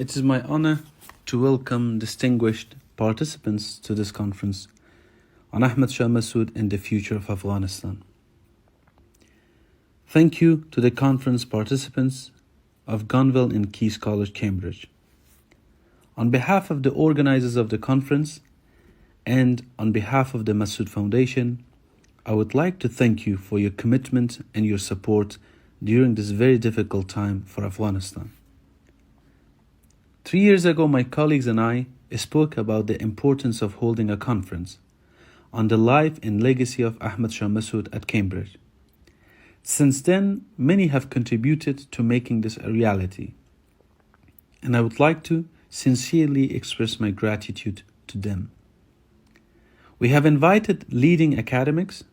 It is my honor to welcome distinguished participants to this conference on Ahmedshah Massoud and the future of Afghanistan. Thank you to the conference participants of Gonville and Keyes College, Cambridge. On behalf of the organizers of the conference and on behalf of the Massoud Foundation, I would like to thank you for your commitment and your support during this very difficult time for Afghanistan. 3 years ago, my colleagues and I spoke about the importance of holding a conference on the life and legacy of Ahmedshah Massoud at Cambridge. Since then, many have contributed to making this a reality, and I would like to sincerely express my gratitude to them. We have invited leading academics,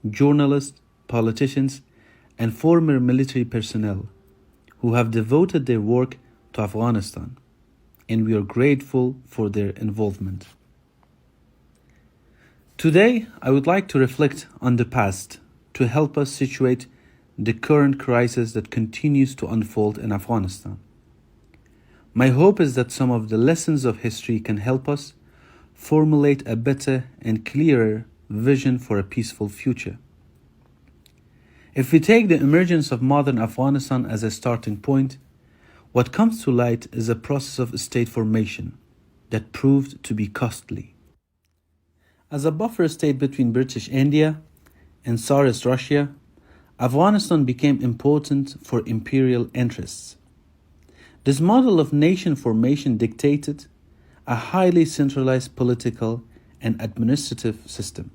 journalists, politicians, and former military personnel who have devoted their work to Afghanistan, and we are grateful for their involvement. Today, I would like to reflect on the past to help us situate the current crisis that continues to unfold in Afghanistan. My hope is that some of the lessons of history can help us formulate a better and clearer vision for a peaceful future. If we take the emergence of modern Afghanistan as a starting point, what comes to light is a process of state formation that proved to be costly. As a buffer state between British India and Tsarist Russia, Afghanistan became important for imperial interests. This model of nation formation dictated a highly centralized political and administrative system.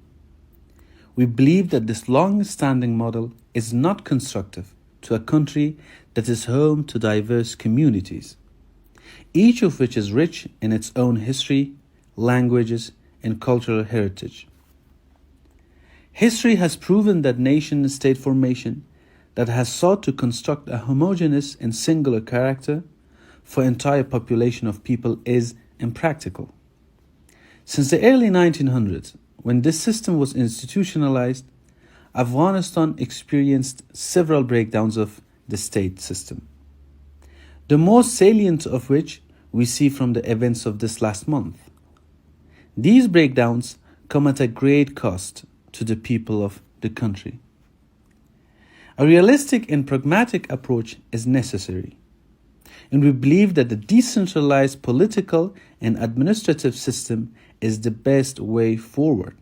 We believe that this long-standing model is not constructive to a country that is home to diverse communities, each of which is rich in its own history, languages, and cultural heritage. History has proven that nation-state formation that has sought to construct a homogeneous and singular character for entire population of people is impractical. Since the early 1900s, when this system was institutionalized, Afghanistan experienced several breakdowns of the state system, the most salient of which we see from the events of this last month. These breakdowns come at a great cost to the people of the country. A realistic and pragmatic approach is necessary, and we believe that the decentralized political and administrative system is the best way forward.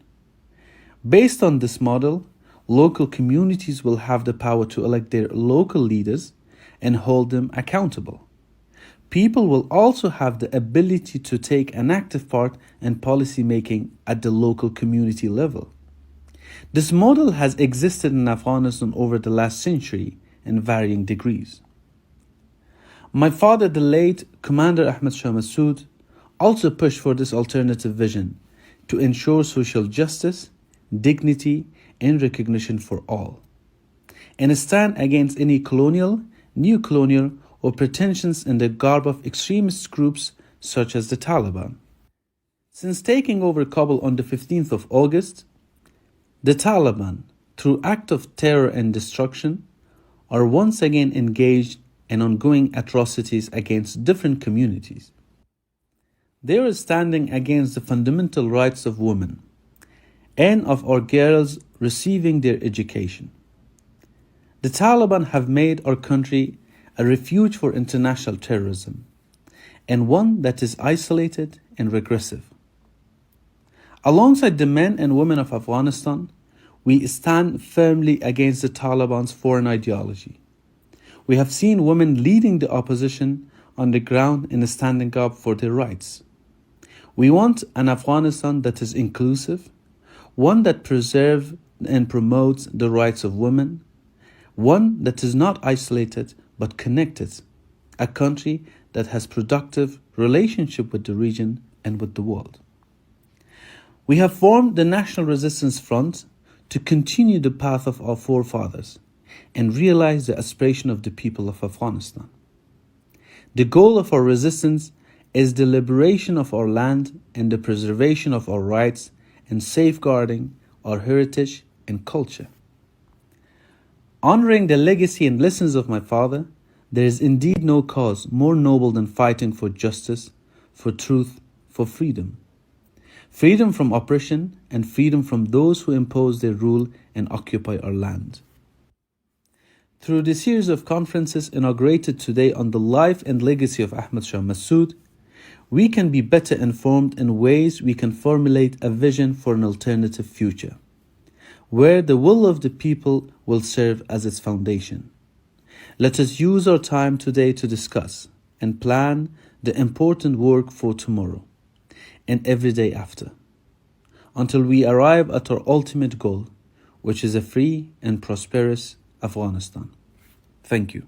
Based on this model, local communities will have the power to elect their local leaders and hold them accountable. People will also have the ability to take an active part in policy making at the local community level. This model has existed in Afghanistan over the last century in varying degrees. My father, the late Commander Ahmedshah Massoud, also pushed for this alternative vision to ensure social justice, dignity, and recognition for all, and stand against any colonial, neo-colonial, or pretensions in the garb of extremist groups such as the Taliban. Since taking over Kabul on the 15th of August, the Taliban, through acts of terror and destruction, are once again engaged in ongoing atrocities against different communities. They are standing against the fundamental rights of women and of our girls receiving their education. The Taliban have made our country a refuge for international terrorism, and one that is isolated and regressive. Alongside the men and women of Afghanistan, we stand firmly against the Taliban's foreign ideology. We have seen women leading the opposition on the ground in standing up for their rights. We want an Afghanistan that is inclusive, one that preserves and promotes the rights of women, one that is not isolated but connected, a country that has productive relationship with the region and with the world. We have formed the National Resistance Front to continue the path of our forefathers and realize the aspiration of the people of Afghanistan. The goal of our resistance is the liberation of our land and the preservation of our rights and safeguarding our heritage and culture. Honoring the legacy and lessons of my father, There is indeed no cause more noble than fighting for justice, for truth, for freedom. Freedom from oppression and freedom from those who impose their rule and occupy our land. Through the series of conferences inaugurated today on the life and legacy of Ahmedshah Massoud, we can be better informed in ways we can formulate a vision for an alternative future, where the will of the people will serve as its foundation. Let us use our time today to discuss and plan the important work for tomorrow and every day after, until we arrive at our ultimate goal, which is a free and prosperous Afghanistan. Thank you.